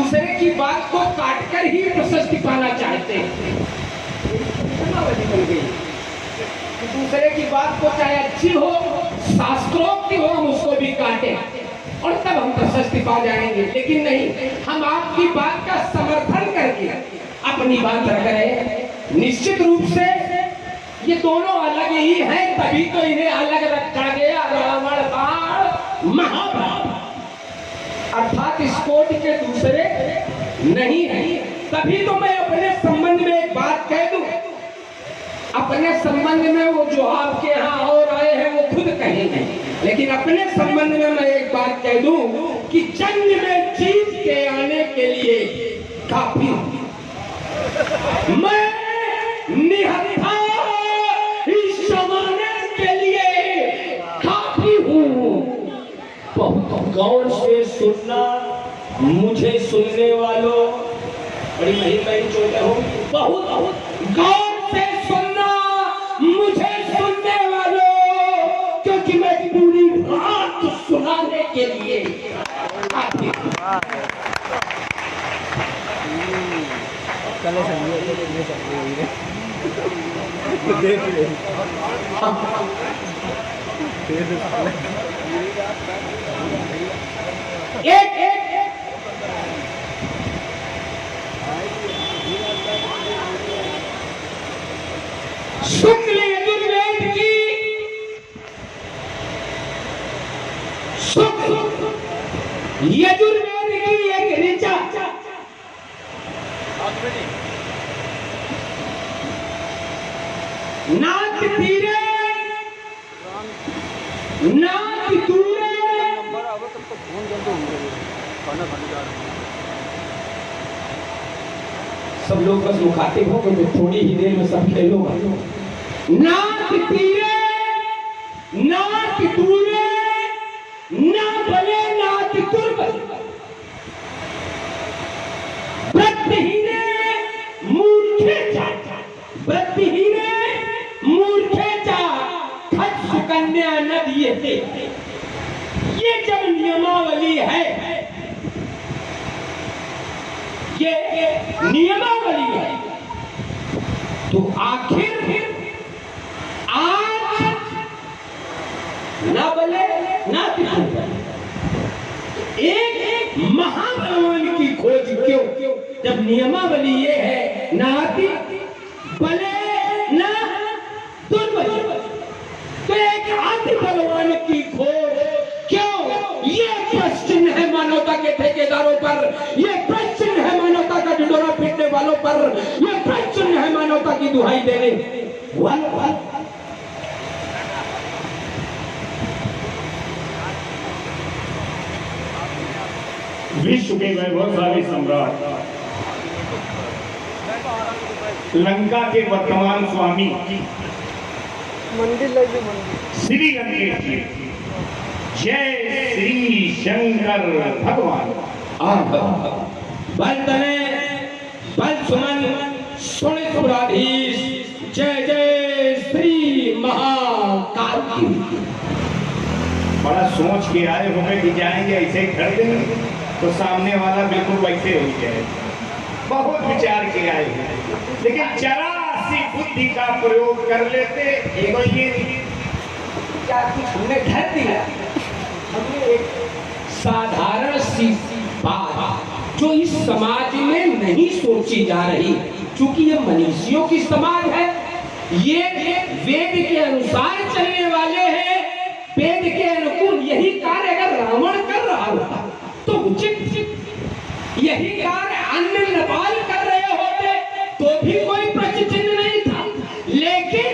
दूसरे की बात को काटकर ही प्रशस्ति पाना चाहते हैं। बन गई कि दूसरे की बात को चाहे अच्छी हो, शास्त्रोक्ति हो, हम उसको भी काटें और तब हम प्रशस्ति पा जाएंगे। लेकिन नहीं, हम आपकी बात का समर्थन करके अपनी बात रख रहे हैं। निश्चित रूप से ये दोनों अलग ही हैं, तभी तो इन्हें अलग रखा गया। रावण बाण महाभारत, अर्थात इस कोट के दूसरे नहीं है। तभी तो मैं अपने संबंध में एक बात कह दूं, अपने संबंध में वो जो आपके यहाँ और आए हैं वो खुद कहेंगे, लेकिन अपने संबंध में मैं एक बात कह दूं कि जंग में जीत के आने के लिए काफी मैं निहत्था इस जमाने के लिए काफी हूँ। बहुत गौर से सुनना, मुझे सुनने वालों, बड़ी महिमा चोटें होंगी, बहुत गौर से सुनना मुझे सुनने वालों, क्योंकि मैं पूरी रात सुनाने के लिए काफी देख ले एक शुक्ल यजुर्वेद की यजुर्वेद की एक ऋचा नाथ तीरे नाथ दूरे। सब लोग बस मुखातिब हो गए, थोड़ी ही देर में सब खेलोगा। नाथ तीरे नाथ दूरे, ना भले नाथ दुर्बल, वृत्तिहीने मूर्खे जा, वृत्तिहीने मूर्खे जा, खट सुकन्या न दिए थे। ये जब नियमावली है, ये नियमावली है, तो आखिर आज ना बले ना तिरुपति एक महाबलवान की खोज क्यों? जब नियमावली ये है ना अति बले ना दुर्बल, तो एक अति बलवान की खोज क्यों? ये प्रश्न है मानवता के ठेकेदारों पर, ये प्रश्न है मानवता का ढिंढोरा पीटने वालों पर, ये प्रश्न है मानवता की दुहाई देने वालों पर। विश्व के वैभवशाली सम्राट लंका के वर्तमान स्वामी मंदिर लगे, मंदिर श्री लंकेश जी, जय श्री शंकर भगवान। बल तने बल सुमन सुन सुराधीश, जय जय श्री महाकाल की। बड़ा सोच के आए होंगे कि जाएंगे ऐसे ही कर देंगे तो सामने वाला बिल्कुल वैसे हो जाए, बहुत विचार के आए हैं, लेकिन जरा सी बुद्धि का प्रयोग कर लेते तो ये क्या कुछ हमने घर दिया, हमने एक साधारण सी बात जो इस समाज में नहीं सोची जा रही, क्योंकि ये मनुष्यों की समाज है, ये वेद के अनुसार चलने वाले हैं, वेद के अनुकूल यही कार्य अगर रावण कर रहा होता तो उचित, यही कार्य अन्य नेपाल कर रहे होते तो भी कोई प्रश्न चिन्ह नहीं था, लेकिन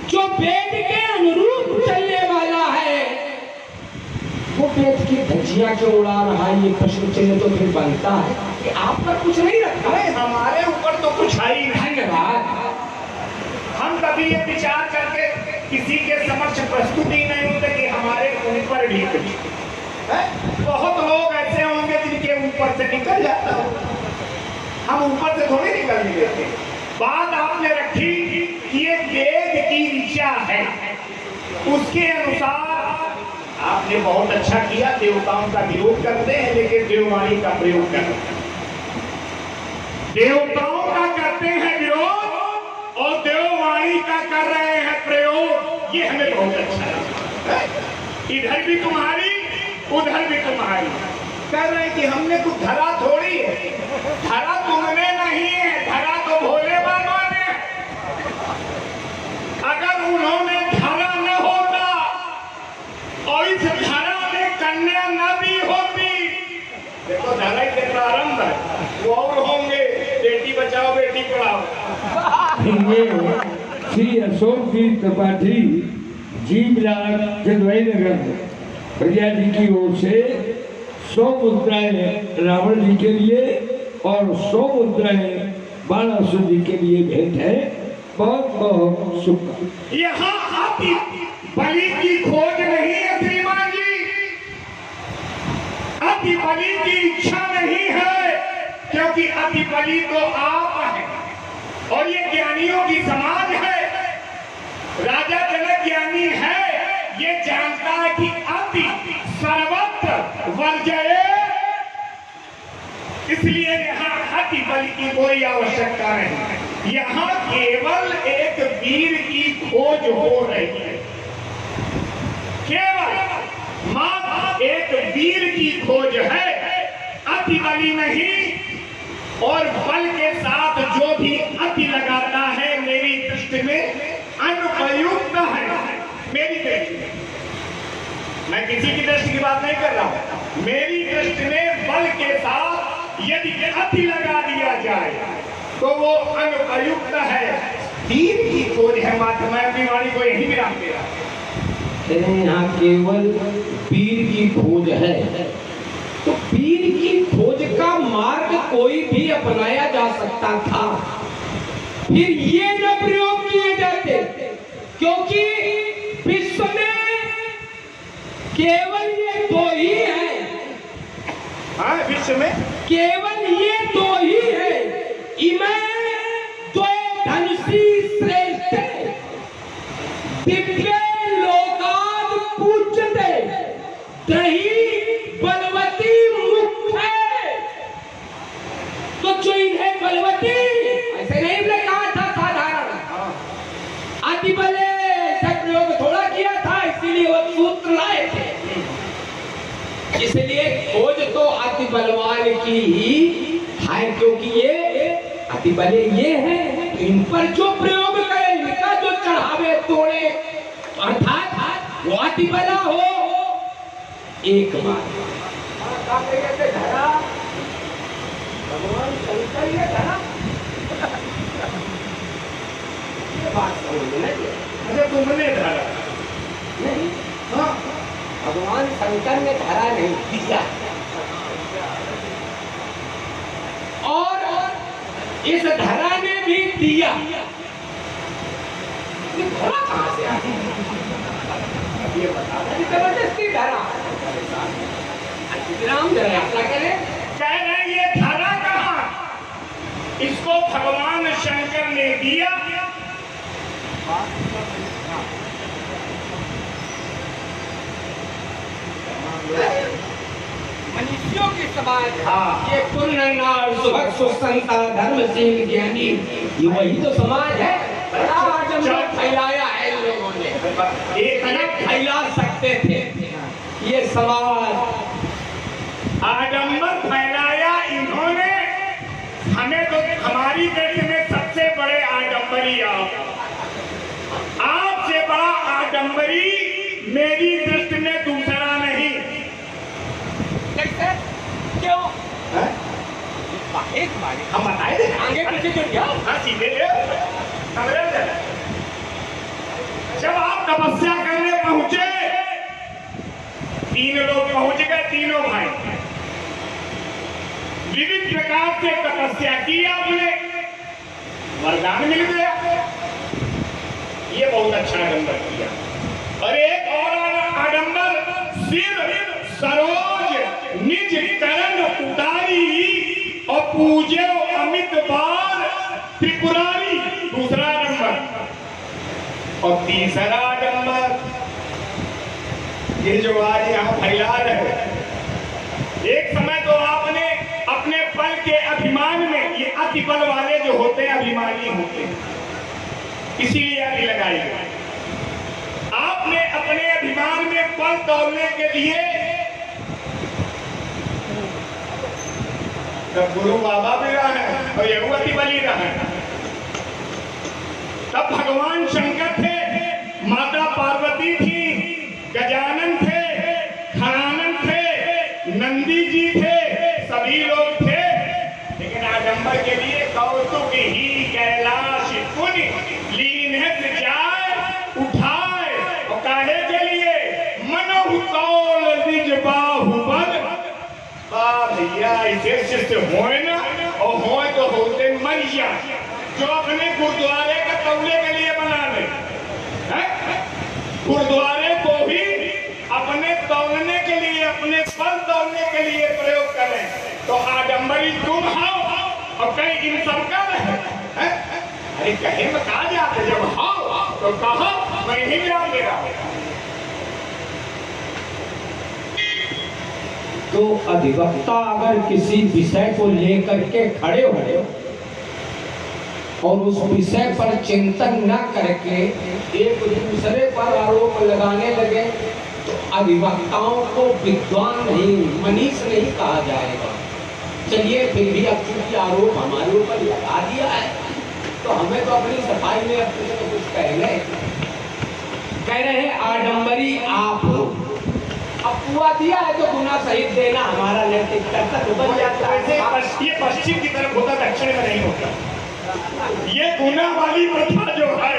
जो वेद के अनुरूप चलने वाला है वो वेद की धज्जियां क्यों उड़ा रहा है, ये प्रश्न चिन्ह तो फिर बनता है कि आप पर कुछ नहीं रखा है, हमारे ऊपर तो कुछ है ही नहीं। धन्यवाद। हम कभी ये विचार करके किसी के समक्ष प्रस्तुत ही नहीं होते कि हमारे ऊपर भी कुछ है। बहुत लोग ऐसे होंगे जिनके ऊपर से निकल जाता हो, हम ऊपर से थोड़ी निकलने देते। बात आपने रखी कि ये वेद की ऋचा है, उसके अनुसार आपने बहुत अच्छा किया, देवताओं का विरोध करते हैं लेकिन देववाणी का प्रयोग करते हैं। देवताओं का करते हैं विरोध और देववाणी का कर रहे हैं प्रयोग, ये हमें बहुत अच्छा लगा। इधर भी तुम्हारी उधर भी तुम्हारी, कह रहे हैं कि हमने कुछ धरा थोड़ी है, धरा तुमने नहीं है, धरा तो भोले बाबा ने। अगर उन्होंने धरा न होता और इस धरा में कन्या न भी होती, देखो धरा के प्रारंभ है, वो और होंगे, बेटी बचाओ बेटी पढ़ाओ। ये श्री अशोक जी त्रिपाठी जी ब्लॉक जलवाई नगर भैया जी की ओर से 100 मुद्राएं रावण जी के लिए और 100 मुद्राएं बाणासुर जी के लिए भेंट है। बहुत बहुत शुभकामनाएं। यहाँ हाथी बलि की खोज नहीं है श्रीमान जी, अति बलि की इच्छा नहीं है, क्योंकि अति बलि तो आप हैं और ये ज्ञानियों की समाज है। राजा जनक ज्ञानी है, ये जानता है कि अति सर्वत्र वर्जय, इसलिए यहाँ अति बलि की कोई आवश्यकता नहीं। यहाँ केवल एक वीर की खोज हो रही है, केवल मात्र एक वीर की खोज है, अति बलि नहीं। और बल के साथ जो भी अति लगाता है मेरी दृष्टि में अनुपयुक्त है। मेरी दृष्टि में, मैं किसी की दृष्टि की बात नहीं कर रहा हूं, मेरी दृष्टि में बल के साथ यदि अति लगा दिया जाए तो वो अनुपयुक्त है। वीर की खोज है मात्र। मैं अपनी वाणी को यही विराम दे रहा हूं। यहाँ केवल वीर की खोज है, तो वीर की खोज का मार्ग कोई भी अपनाया जा सकता था, फिर ये न प्रयोग किए जाते, क्योंकि विश्व में केवल ये दो ही है। हाँ, विश्व में केवल ये दो ही है, इमें दो धनुषी श्रेष्ठ दिव्य लोकाद पूजते दही बलवती मुख है। तो जो इन्हें बलवती ऐसे नहीं कहा था साधारण, अति बले से प्रयोग थोड़ा किया था, इसीलिए वो सूत्र लाए थे। इसलिए खोज तो अति बलवान की ही है, क्योंकि ये अति बले ये है, तो इन पर जो प्रयोग करे, इनका जो चढ़ावे तोड़े, अर्थात वो अति बला हो। एक बात भगवान शंकर ने धरा, बात समझना चाहिए। अच्छा, तुमने धरा नहीं, हाँ, भगवान शंकर ने धरा नहीं दिया। और इस धरा ने भी दिया। ये धरा कहां से आ गई? ये बता दे, जबरदस्ती धरा। राम जरा यात्रा करें, कह रहे ये धरा कहाँ, इसको भगवान शंकर ने दिया। मनुष्यों की समाज, हाँ। ये पुण्यनार सुभग सुसंता धर्मशील ज्ञानी, ये वही तो समाज है। बड़ा आडंबर फैलाया है इन लोगों ने, इतना फैला सकते थे ये समाज। आडंबर फैलाया इन्होंने, हमें तो हमारी दृष्टि में सबसे बड़े आडंबरी आपसे बड़ा आडंबरी मेरी दृष्टि में दूसरा नहीं। कैसे? क्यों? हम बताए थे आगे पीछे जो क्या? हाँ, सीधे ले। जब आप तपस्या करने पहुंचे, 3 लोग पहुंच गए, तीनों भाई विविध प्रकार से तपस्या की, आपने वरदान मिल गया, ये बहुत अच्छा आडंबर किया। और एक और आडंबर, सिर सरोज निज करण उतारी और पूजे अमित बार त्रिपुरारी, दूसरा आडंबर। और तीसरा आडंबर, ये जो आज यहाँ फैला रहे, एक समय तो आपने अपने बल के अभिमान में, ये अति बल वाले जो होते हैं अभिमानी होते हैं, इसीलिए अभी लगाई गई। आपने अपने अभिमान में बल तोड़ने के लिए तब गुरु बाबा भी रहा है और ये अति बली रहा है। तब भगवान शंकर थे, माता पार्वती थी, गजानन थे, खरानन थे, नंदी जी थे, सभी लोग थे। लेकिन आडंबर के लिए कौतुक ही कैलाश पुनि लीन है जाए उठाए, और काहे के लिए मनोहु कौल निज बाहुबल। भैया ऐसे शिष्य होए ना, और होए तो होते मरिया जो अपने गुरुद्वारे का तौले के लिए बना ले, गुरुद्वारे को ही अपने तौलने के लिए, अपने पल तौलने के लिए प्रयोग करें। तो आडंबरी तुम हो और कहीं इन सबका है? अरे कहीं में कहा जाते, जब हो तो कहो मैं नहीं जान दे रहा। तो अधिवक्ता अगर किसी विषय को लेकर के खड़े हो और उस विषय पर चिंतन न करके एक दूसरे पर आरोप लगाने लगे, तो अधिवक्ताओं को विद्वान नहीं, मनीष नहीं कहा जाएगा। चलिए फिर भी अब चूंकि आरोप हमारे ऊपर लगा दिया है, तो हमें तो अपनी सफाई में अब कुछ कह रहे हैं आडंबरी आप हो। अब पुआ दिया है तो गुना सहित देना हमारा नैतिक कर्तव्य बन जाता है। ये पश्चिम की तरफ होता, दक्षिण में नहीं होता। ये गुना वाली प्रथा जो है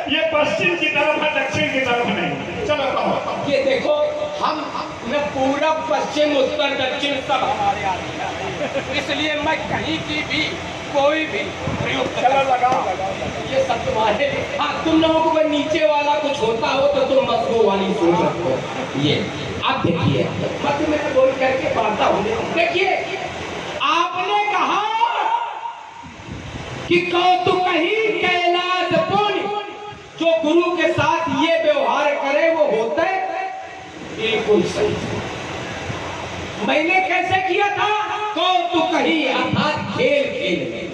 ये पश्चिम की तरफ है, दक्षिण की तरफ नहीं। चलो कहो। ये देखो, हम न पूरब पश्चिम उत्तर दक्षिण सब हमारे आदमी हैं, इसलिए मैं कहीं की भी कोई भी प्रयोग चलो लगाओ। ये सब तुम्हारे। हाँ, तुम लोगों को नीचे वाला कुछ होता हो तो तुम बस वो वाली सोच रखो। ये अब देखिए, मत में बोल करके बात होने। देखिए, आपने कहा कि कौतुक ही कैलाश पुनि, जो गुरु के साथ ये व्यवहार करे वो होते बिल्कुल सही। मैंने कैसे किया था? कौतुक ही अर्थात खेल खेल में।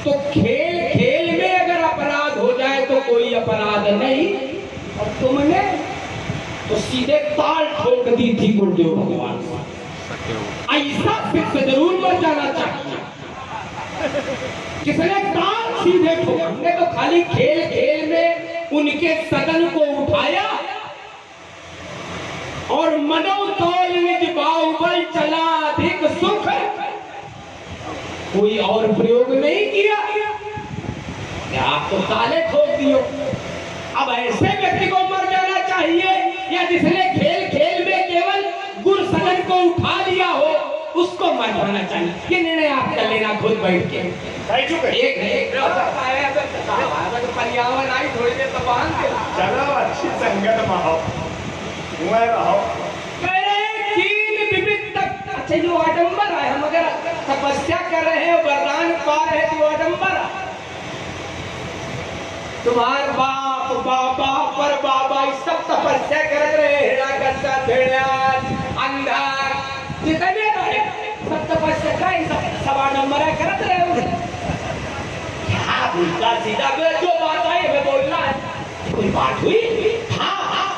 तो खेल खेल में अगर अपराध हो जाए तो कोई अपराध नहीं, और तुमने तो सीधे ताल ठोक दी थी गुरुदेव भगवान। ऐसा फिक्स जरूर मर जाना चाहिए। किसने ताल सीधे ठोका? हमने तो खाली खेल खेल में उनके सदन को उठाया और मनो तौल निज बाहुबल चला अधिक सुख, कोई और प्रयोग नहीं किया। आप तो ताले ठोक दियो। अब ऐसे व्यक्ति को मर जाना चाहिए या जिसने खेल खेल में केवल गुरु सदन को उठा लिया हो उसको मर जाना चाहिए? ये निर्णय आप कर लेना खुद बैठ के। एक पर्यावरण आई थोड़ी देर तो बांध के चलो, अच्छी संगत में हो, रहो। अच्छा, जो आडंबर है, हम अगर तपस्या कर रहे हैं, वरदान पा रहे हैं, तो आडंबर तुम्हार बाप बाबा पर बाबा सब तपस्या कर रहे हैं, अंधर जितने रहे सब तपस्या कर, सब आडंबर करते रहे। क्या उल्टा सीधा जो बात आई हमें बोलना है, कोई बात हुई? हाँ,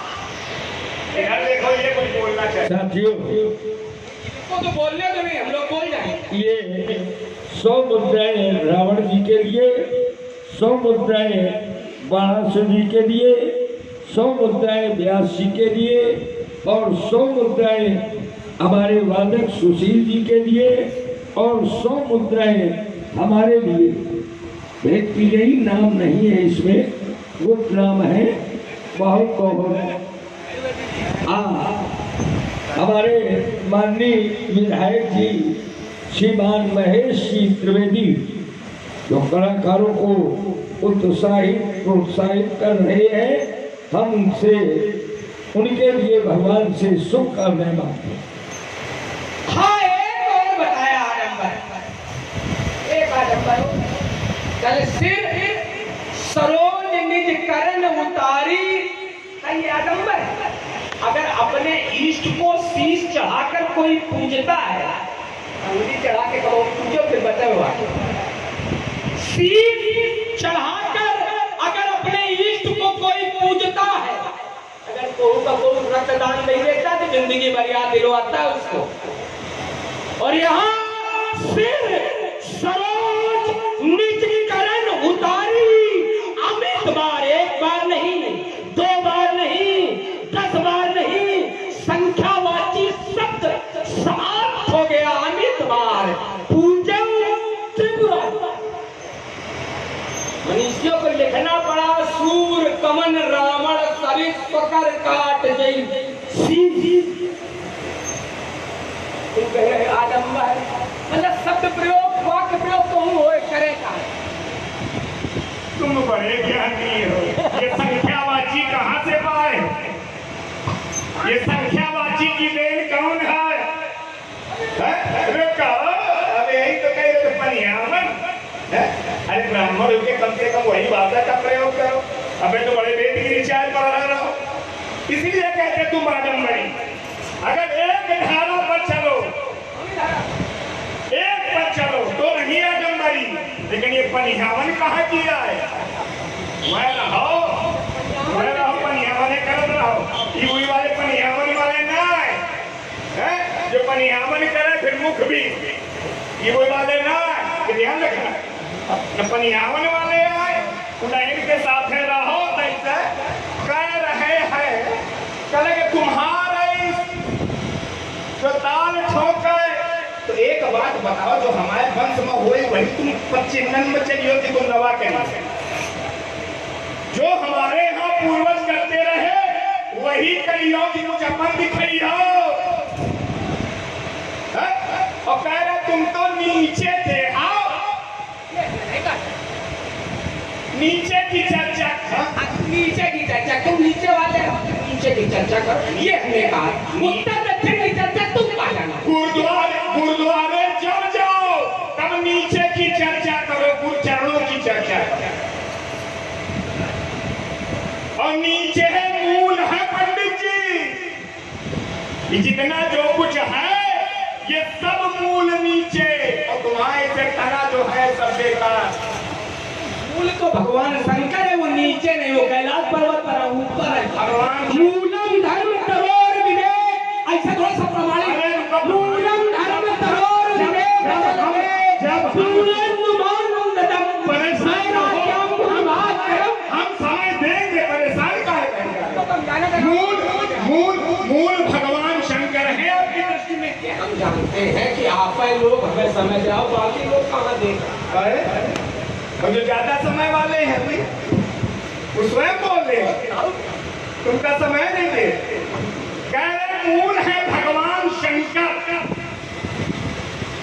देखो ये कोई बोलना चाहिए। साथियों, तो बोलने तो नहीं, हम लोग बोल जाएंगे। ये 100 मुद्राएं रावण जी के लिए, 100 मुद्राएं बाणासुर जी के लिए, 100 मुद्राएं व्यास जी के लिए और 100 मुद्राएं हमारे वादक सुशील जी के लिए और 100 मुद्राएं हमारे लिए। व्यक्ति यही नाम नहीं है इसमें, गुप्त नाम है, बहुत बहुत। हमारे माननीय विधायक जी श्रीमान महेश जी त्रिवेदी जो कलाकारों को प्रोत्साहित कर रहे हैं, हम उनसे उनके लिए भगवान से शुभकामनाएं मांगते हैं। हाँ, एक और बताया आडंबर, एक आडंबर कल सिर सरोज निज करण उतारी, ये आडंबर है। अगर अपने इष्ट को शीश चढ़ाकर कोई पूजता है, अंगुली चढ़ा के कहो पूजो, फिर बचे हुआ शीश चढ़ाकर अगर अपने इष्ट को कोई पूजता है, अगर कोई का कोई रक्तदान नहीं देता तो जिंदगी भर याद दिलवाता है उसको। और यहाँ फिर सरोज निजीकरण उतारी, अमित बार, एक बार नहीं, 2 बार नहीं, 10 बार नहीं, संख्यावाची शब्द समाप्त हो गया। अमित बार पूजन त्रिपुरा। मनुष्यों को लिखना पड़ा सूर कमन रावण सरित पकड़ काट जई सीधी। आडंबर मतलब शब्द प्रयोग, वाक्य प्रयोग तो हम होए करेगा। तुम बड़े ज्ञानी हो। ये संख्यावाची कहाँ से पाए? ये संख्यावाची की देन कौन है? अरे कहो, अब यही तो कह रहे पनियामन। अरे ब्राह्मण के कम से कम वही भाषा का प्रयोग करो। अबे तो बड़े वेद की विचार पढ़ रहो, इसलिए कहते तुम आडंबरी। अगर एक धारा पर चलो, एक पर चलो तो नहीं आडंबरी, लेकिन ये पनियावन कहाँ किया है? मैं रहो पनियावन कर रहो। ये वही वाले पनियावन वाले ना है, जो पनियावन करे फिर मुख भी, ये वही वाले ना है, ध्यान रखना। न पनियावन वाले आए, उन्हें के साथ रहो, ऐसे कह रहे हैं कल के तुम्हारे जो ताल ठोके। तो एक बात बताओ, जो हमारे वंश में हुए वही तुम 25 में चलियो कि तुम नवा के लिए जो हमारे यहाँ पूर्वज करते रहे वही करियो कि मुझे अपन दिखाइयो। और कह रहे तुम तो नीचे थे, आओ नीचे की चर्चा। नीचे की चर्चा, तुम नीचे वाले हो, नीचे की चर्चा करो। ये हमने कहा उत्तर दक्षिण की चर्चा तुम कहा जाना। गुरुद्वारे जब जाओ तब नीचे की चर्चा करो, गुरुचरणों की चर्चा करो। और नीचे मूल है पंडित जी, ये जितना जो कुछ है ये सब मूल नीचे, और तुम्हारे से तना जो है सब बेकार। मूल तो भगवान शंकर है, वो नीचे नहीं, वो कैलाश पर्वत पर ऊपर है। भगवान मूलम धर्म तरोर विवेक, ऐसा थोड़ा सा प्रमाणित। मूलम धर्म तरोर विवेक, जब हम समझ देंगे परेशान का है। मूल भगवान शंकर है आपकी दृष्टि में। हम जानते हैं कि आप लोग हमें समझ जाओ, बाकी लोग कहाँ देख रहे हैं। और जो ज्यादा समय वाले हैं वो स्वयं बोल रहे, तुमका समय नहीं दे। कह रहे मूल है भगवान शंकर,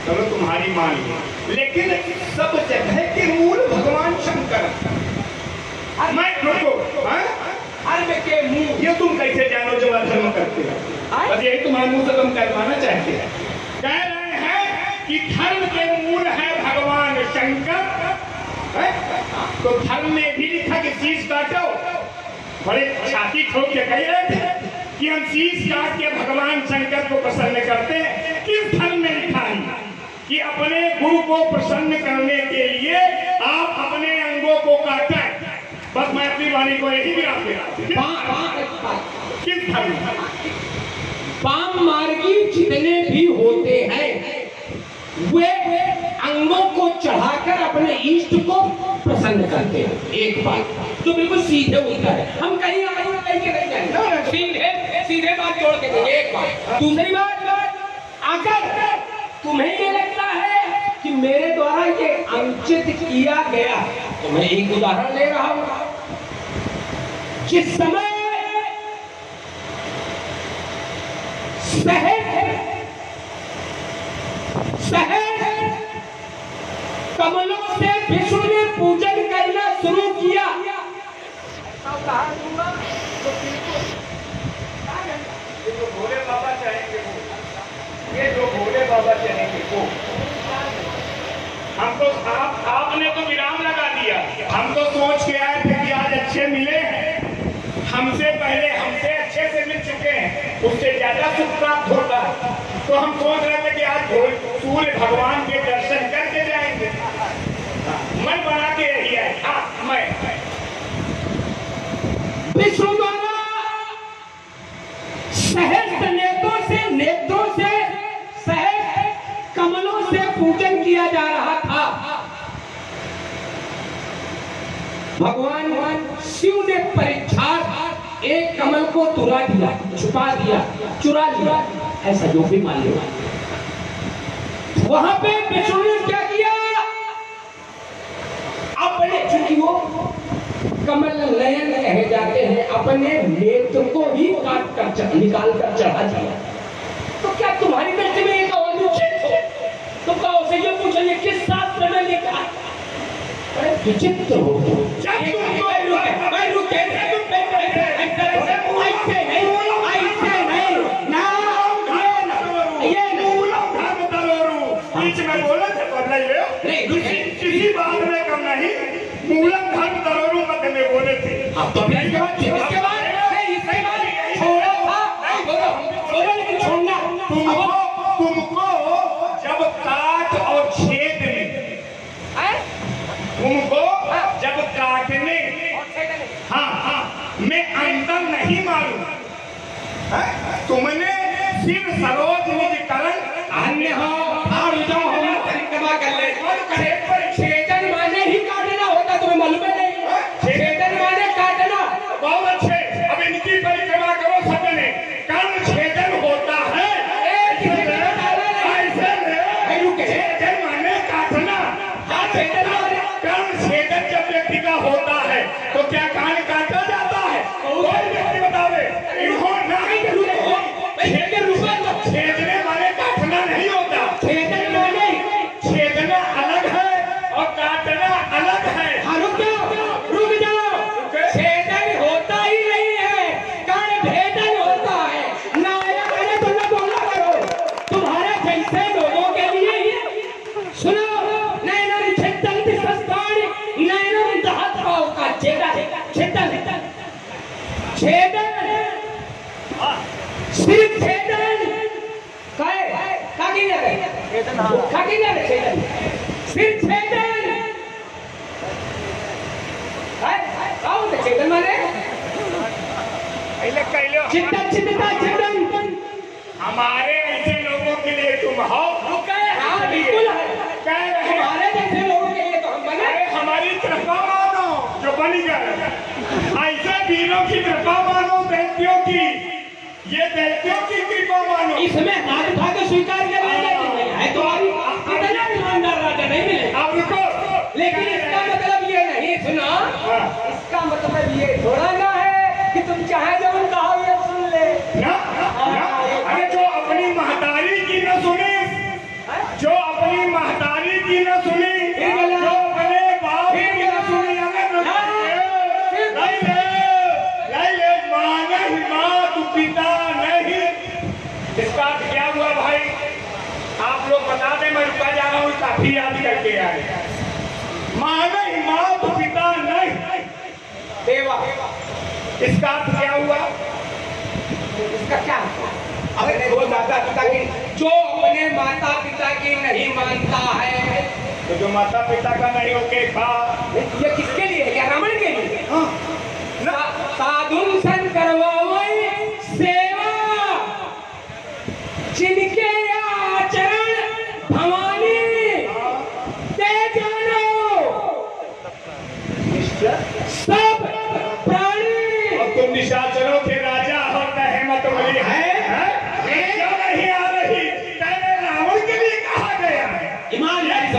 चलो तुम्हारी मान ली, लेकिन सब जगह के मूल भगवान शंकर। मैं रुको, धर्म के मुंह, ये तुम कैसे जानो जब धर्म करते हो? बस यही तुम्हारे मुंह से तुम कहवाना चाहते हैं। कह रहे हैं कि धर्म के मूल है भगवान शंकर। तो धर्म में भी लिखा कि शीश काटो, बड़े छाती ठोक के कह रहे थे कि हम शीश काट के भगवान शंकर को प्रसन्न करते हैं। किस धर्म में लिखा है कि अपने गुरु को प्रसन्न करने के लिए आप अपने अंगों को काटें? बस मैं अपनी वाणी को यही भी आप किस धर्म? वाम मार्गी जितने भी होते हैं वे अंगों को चढ़ाकर अपने इष्ट को प्रसन्न करते हैं। एक बात जो बिल्कुल सीधे होता है, हम कहीं आगे कहीं के नहीं जाएंगे, सीधे सीधे बात जोड़ के देंगे। एक बात। दूसरी बात, अगर तुम्हें ये लगता है कि मेरे द्वारा ये अंकित किया गया, तो मैं एक उदाहरण ले रहा हूं। जिस समय शहर कमलों से विष्णु ने पूजन करना शुरू किया, ये जो भोले बाबा चाहेंगे वो, ये जो भोले बाबा चाहेंगे वो, हम तो आपने तो विराम लगा दिया। हम तो सोच के आए थे कि आज अच्छे मिले हैं, हमसे पहले हमसे अच्छे से मिल चुके हैं, उससे ज्यादा सुख प्राप्त होता है। तो हम सोच रहे थे कि आज सूर्य भगवान के दर्शन करके जाएंगे। मन बना के यही है। हाँ, मैं विष्णु द्वारा सहस्त्र नेत्रों से सहस्त्र कमलों से पूजन किया जा रहा था। भगवान शिव ने परीक्षार्थ एक कमल को तुरा दिया, छुपा दिया, चुरा लिया, ऐसा जो भी मान लो। वहां पे विष्णु ने क्या किया, अपने, चूंकि वो कमल नयन कहे जाते हैं, अपने नेत्र को ही काट कर निकाल कर चढ़ा दिया। तो क्या तुम्हारी दृष्टि में एक अनुचित हो? तुम कहो से ये पूछेंगे किस शास्त्र में लिखा? विचित्र हो। बीच में बोले थे किसी बात में कम नहीं, मूलम धर्म तरोरू मध्य में बोले थे। तुमको जब काट और छेद में, तुमको जब काटने, हाँ, मैं अंतर नहीं मालूम। तुमने शिव सरोज निज करण अन्य हो परिक्रमा कर ले। छेदन माने ही काटना होता, तुम्हें मालूम है नहीं? छेदन माने काटना। बहुत अच्छे, अब इनकी परिक्रमा करो सजने। कर्ण छेदन होता है, छेदन माने काटना। कर्ण छेदन जब व्यक्ति का होता है तो क्या कान काटा जाता है? कोई व्यक्ति बतावे। छेदने माने काटना नहीं होता। छेदन माने छेदना अलग है और काटना अलग है। रुक जाओ। छेदन होता ही नहीं है, कर्ण भेदन होता है। नायक अरे तुम बोला करो, तुम्हारे जैसे लोगों के लिए सुनो। नैनम छेदन्ति सस्तानि नैनम दहत भाव का छेदन सिर्फ छेदन सिर्फ छेदन माने छेदन। हमारे ऐसे लोगों के लिए तुम हो। बिल्कुल कह रहे हमारे जैसे लोगों के लिए तो हम बने। हमारी कृपा मानो जो बनी गए। ऐसे वीरों की कृपा मानो, दैत्यों की, ये दैत्यों की कृपा मानो। इसमें हाथ उठा के स्वीकार कर लेना है। तुम्हारी इतना ईमानदार राजा नहीं मिले। अब रुको, लेकिन इसका मतलब ये नहीं, सुना, इसका मतलब ये थोड़ा ना है कि तुम चाहे जो हम कहो ये सुन ले ना, अरे जो अपनी महतारी की न सुनी, जो अपनी महतारी की न सुनी, जो अपने बाप की न सुनी, माँ नहीं, माँ तू पिता नहीं। इसका क्या हुआ भाई? आप लोग बता दें, मैं रुका जा रहा हूँ, काफी याद करके आए। माँ नहीं, माँ तू पिता नहीं। देवा, इसका क्या हुआ? इसका क्या? अपने वो माता पिता की, जो अपने माता पिता की नहीं मानता है, तो जो माता पिता का नहीं होके ये किसके लिए? क्या रावण के लिए? साधुन सन करवावे सेवा, जिनके आचरण भवानी ते जानो सब प्राणी। और तुम निशाचरों के राजा हो, हिम्मत मिली है? क्यों नहीं आ रही? तेरे रावण के लिए कहा गया है। ईमानदारी से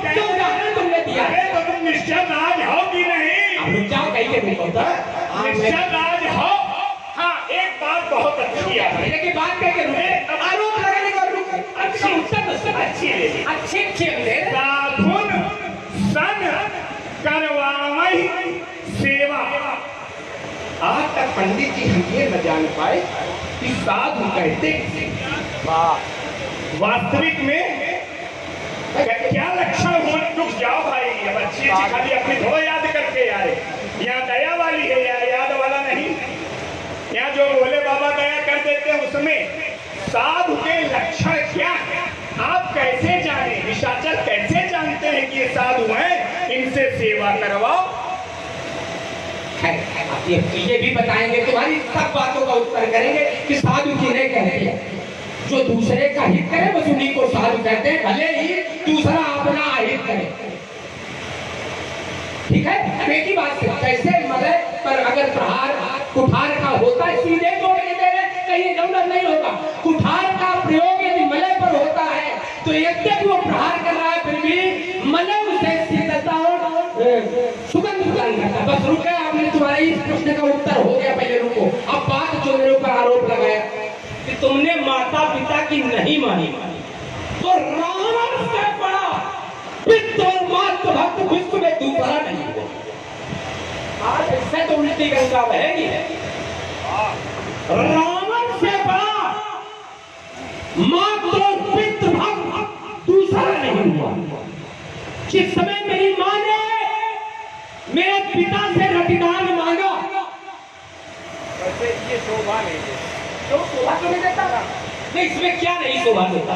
क्यों उदाहरण तुमने दिया? तो तुम निश्चय राज हो कि नहीं? अब रुक जाओ, कहीं के नहीं होता। निश्चय राज हो। हाँ, एक बात बहुत अच्छी है। लेकिन बात कह के रुके, आरोप लगाने का रुक। अच्छी अच्छी साधुन सन करवावई सेवा। आज तक पंडित जी हम ये न जान पाए कि साधु कहते वास्तविक में क्या लक्षण हो। रुक जाओ भाई, अब अच्छी खाली अपनी थोड़ा याद करके आए। यहाँ दया वाली है, याद वाला नहीं। थे उसमें साधु के लक्षण क्या है, आप कैसे जाने, निशाचर कैसे जानते हैं कि ये साधु हैं, इनसे सेवा करवाओ। आप ये भी बताएंगे, तुम्हारी सब बातों का उत्तर करेंगे कि साधु किन्हें कहते हैं। जो दूसरे का हित करे बस उन्हीं को साधु कहते हैं, भले ही दूसरा अपना अहित करे। ठीक है, एक ही बात है। कैसे मलय पर अगर प्रहार कुठार का होता है, सीधे जोड़ के दे रहे, कहीं जरूरत नहीं होगा। कुठार का प्रयोग यदि मलय पर होता है तो यद्यपि वो प्रहार कर रहा है फिर भी मलय उसे शीतलता और सुगंध प्रदान करता है। बस रुके, आपने तुम्हारे इस प्रश्न का उत्तर हो गया, पहले रुको। अब बात जो मेरे ऊपर आरोप लगाया कि तुमने माता पिता की नहीं मानी, तो रावण से बड़ा पितृ और मातृ भक्त विश्व में दूसरा नहीं हुआ। आज इससे तो उल्टी गंगा बहेगी। रावण से बड़ा मातृ और पितृ भक्त दूसरा नहीं हुआ। जिस समय मेरी माँ ने मेरे पिता से रतिदान मांगा, वैसे ये शोभा नहीं देता। क्यों शोभा तो नहीं देता? नहीं, इसमें क्या नहीं शोभा देता?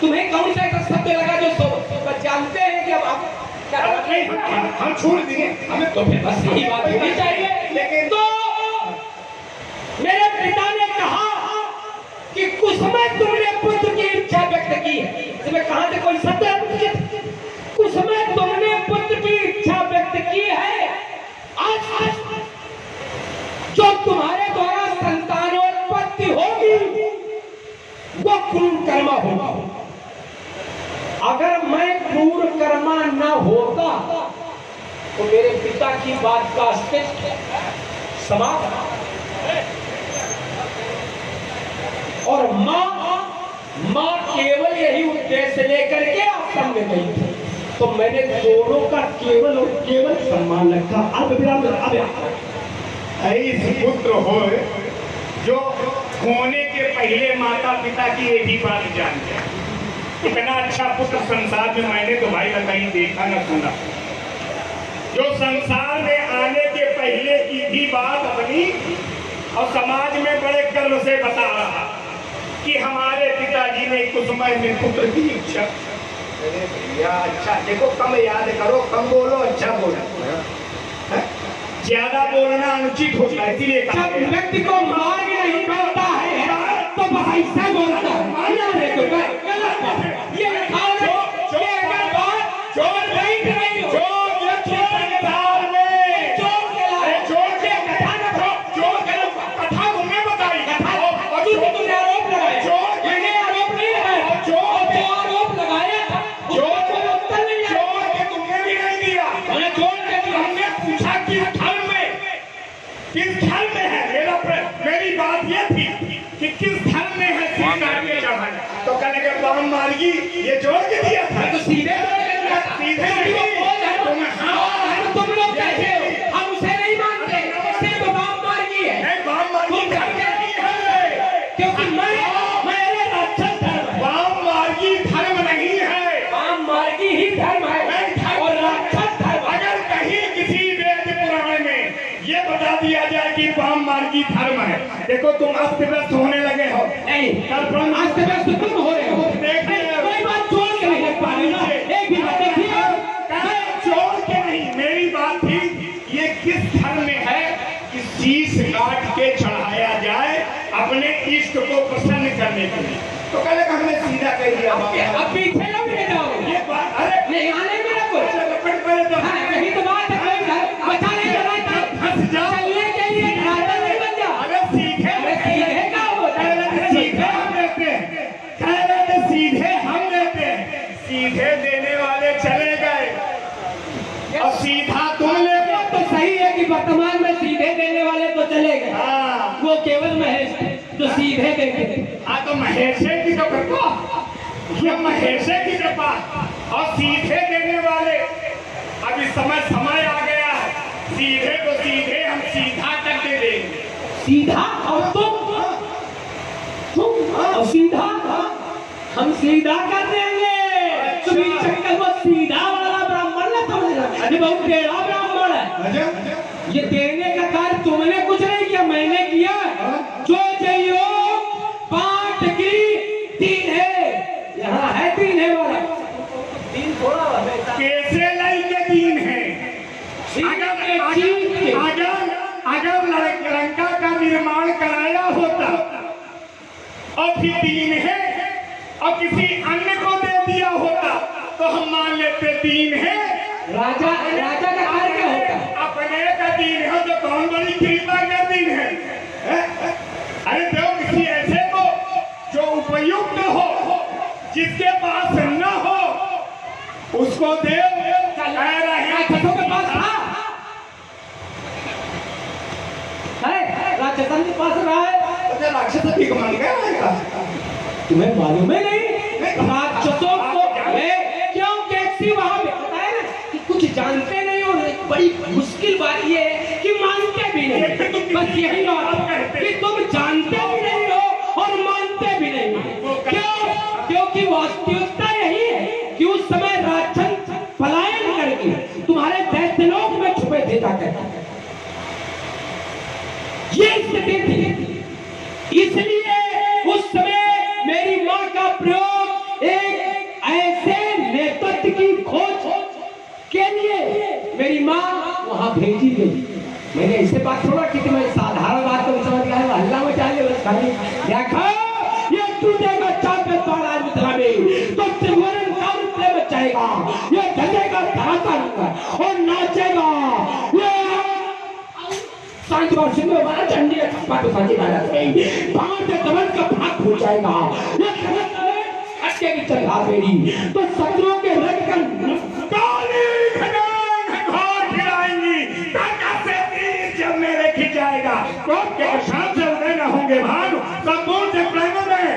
तुम्हें कौन सा ऐसा शब्द लगा जो शोभा? जानते हैं कि अब आप नहीं, हम छोड़ देंगे, हमें तो फिर बस यही बात होनी चाहिए। लेकिन तो मेरे पिता ने कहा कि कुछ समय तुमने पुत्र की इच्छा व्यक्त की है। इसमें कहां से कोई शब्द है? कुछ समय तुमने पुत्र की इच्छा व्यक्त की है। आज जो तुम्हारे द्वारा संतानोत्पत्ति होगी वो क्रूर कर्मा होगा। अगर मैं क्रूर कर्मा न होता तो मेरे पिता की बात का अस्तित्व समाप्त। और माँ केवल यही उद्देश्य लेकर के आश्रम में गई थी, तो मैंने दोनों का केवल और केवल सम्मान रखा। अब ऐसे पुत्र हो जो होने के पहले माता पिता की ये भी बात जानते हैं। इतना अच्छा पुत्र संसार में मैंने तो भाई कहीं देखा न सुना, जो संसार में आने के पहले की भी बात अपनी और समाज में बड़े गर्व से बता रहा कि हमारे पिताजी ने कुछ समय में पुत्र की इच्छा। अरे भैया, अच्छा देखो, कम याद करो, कम बोलो, अच्छा बोलो। ज्यादा बोलना अनुचित होता है, इसीलिए जब व्यक्ति को मार्ग नहीं मिलता है तो भाई से बोलता है। गलत बात है। ये मार्गी ये जोड़ के दिया था, तो सीधे सीधे तुम लोग कैसे हो? हम उसे नहीं मानते, सिर्फ बाम मार्गी है। बाम मार्गी क्योंकि मेरे राक्षस धर्म है। बाम मार्गी धर्म नहीं है, बाम मार्गी ही धर्म है और राक्षस धर्म। अगर कहीं किसी वेद पुराण में ये बता दिया जाए कि बाम मार्गी धर्म है, देखो तुम अस्त व्यस्त होने लगे हो। नहीं, अस्त व्यस्त तुम हो रहे हो। कोई बात छोड़ के नहीं लग पा रही ना। एक भी बात देखिए, छोड़ के नहीं, मेरी बात थी ये किस धर्म में है कि शीश काट के चढ़ाया जाए अपने इष्ट को प्रसन्न करने के लिए। तो कल हमने सीधा कह दिया, अब पीछे लोग ले जाओ। ये बात अरे नहीं आने में ना कुछ तो यही तो बात है। बचा नहीं चलाता, फंस जाओ, चलने के लिए ड्राइवर नहीं बन जाओ। अगर सीधे सीधे का होता है, सीधे हम देते हैं, कह रहे थे सीधे हम देते हैं, सीधे देने वाले चले गए और सीधा तुम ले गए। तो सही है कि वर्तमान में सीधे देने वाले तो चले गए। हाँ, वो केवल महेश थे जो सीधे देते थे। हाँ, तो महेशे की तो कृपा, ये महेशे की कृपा और सीधे देने वाले। अभी समय आ गया है, सीधे तो सीधे हम सीधा करके देंगे। सीधा और तुम और सीधा हम सीधा कर देंगे। तुम इस चक्कर को सीधा वाला ब्राह्मण ना समझना, ये बहुत टेढ़ा ब्राह्मण है। ये देने का कार्य तुमने कुछ नहीं किया, मैंने किया। जो चाहिए बहुत ही दीन है, और किसी अन्य को दे दिया होता तो हम मान लेते दीन है। राजा राजा का कार्य क्या होता है? अपने का दीन है तो कौन बड़ी कृपा का दीन है? अरे दो किसी ऐसे को जो उपयुक्त हो, जिसके पास न हो उसको दे। राक्षसों के पास था, राक्षसन के पास रहा है। राक्षस भी कमान गया, तुम्हें मालूम है नहीं राक्षसों को क्यों कैसी वहां होता है ना कि कुछ जानते नहीं हो। बड़ी मुश्किल बात ये है कि मानते भी नहीं। बस यही बात है कि तुम जानते भी नहीं हो और मानते भी नहीं हो। क्यों? क्योंकि वास्तविकता यही है कि उस समय राक्षस पलायन करके तुम्हारे दैत्यलोक में छुपे थे जाकर। ये स्थिति थी, इसलिए उस समय मेरी मां का प्रयोग एक ऐसे नेतृत्व की खोज के लिए मेरी मां वहां भेजी गई। मैंने ऐसे बात थोड़ा कि मैं साधारण बात को समझ गया हल्ला मचा ले बस खाली देखो ये टूटेगा चापे द्वारा मिथिला में तो त्रिभुवन का रूपले बचाएगा। ये ढलेगा धरातल और नाचेगा। ये सांझ सिंह हमारा चंडी का थप्पा तो सांझी महाराज गई पांच दमन का भाग हो जाएगा। ये हटके की चढ़ा मेरी तो शत्रुओं के रंग कर काली घोर खिलाएंगी ताकत से तीर जब मेरे खिंचाएगा कोप के शाम से उदय न होंगे भानु संपूर्ण से प्रेम में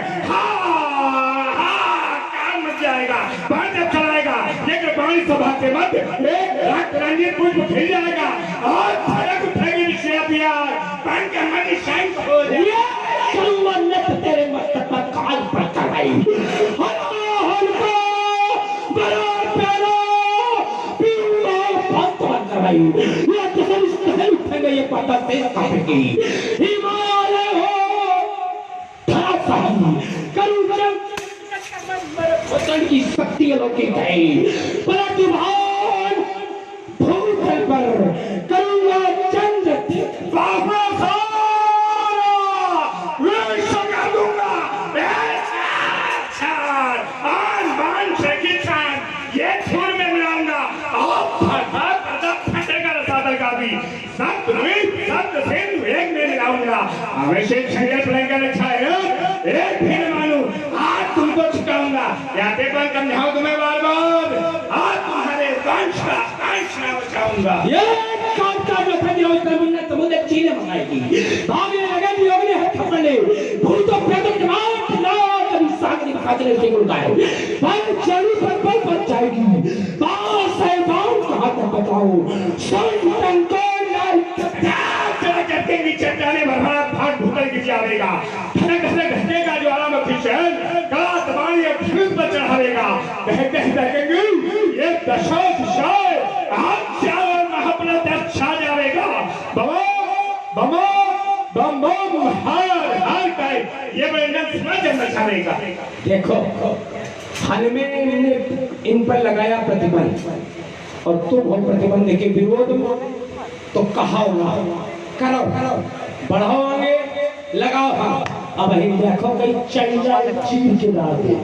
काम मच जाएगा। बाण जब चलाएगा ये कृपाणी सभा के मध्य एक रक्त रंजित पुष्प खिल जाएगा और धड़क उठेगी विषया बन के मनी शांत हो जाएगा। संवन्नत तेरे मस्तक पर काल पर चढ़ाई हल्का बड़ा प्यारा पीला भक्त बन चढ़ाई। ये किसी स्थल उठेंगे ये पता से काटेगी हिमालय हो धराशायी करुण वचन की शक्ति अलौकिक है। परंतु भान भूतल पर करुणा चंद्र बाबा ये छोड़ में मिलाऊंगा फटेगा रसादल का भी सत्य सिंधु एक में मिलाऊंगा। अभिषेक शंकर प्लंकर अच्छा है एक भी न मानू आज तुमको छुटाऊंगा। या पेपर समझाओ तुम्हें बार बार आज तुम्हारे वंश का बचाऊंगा। ये कांता जो था जो तमिलनाडु समुद्र चीने मंगाएगी भागे लगे योग ने हाथ पकड़े भूतों प्रेतों के मार ना कभी सागरी खाते से गुड़ गाए पर चली पर जाएगी बास है बाउंड का हाथ बचाओ संतन को चला करके नीचे जाने भरभरा भाग भूतल की जाएगा धड़क से घटेगा जो आराम फिशन कला दबानी धनुष पर चढ़ावेगा कहते हैं ये दशा दिशाएं आज चावल महापना दर्द छा जाएगा। बमो बमो बम बम हर काय ये बंदन समझ मचावेगा। देखो हाल में मैंने इन पर लगाया प्रतिबंध और तुम उन प्रतिबंध के विरोध में तो कहा करो बढ़ाओ आगे लगाओ। हाँ अब देखो कहीं चल जाए चीर के डाल दे।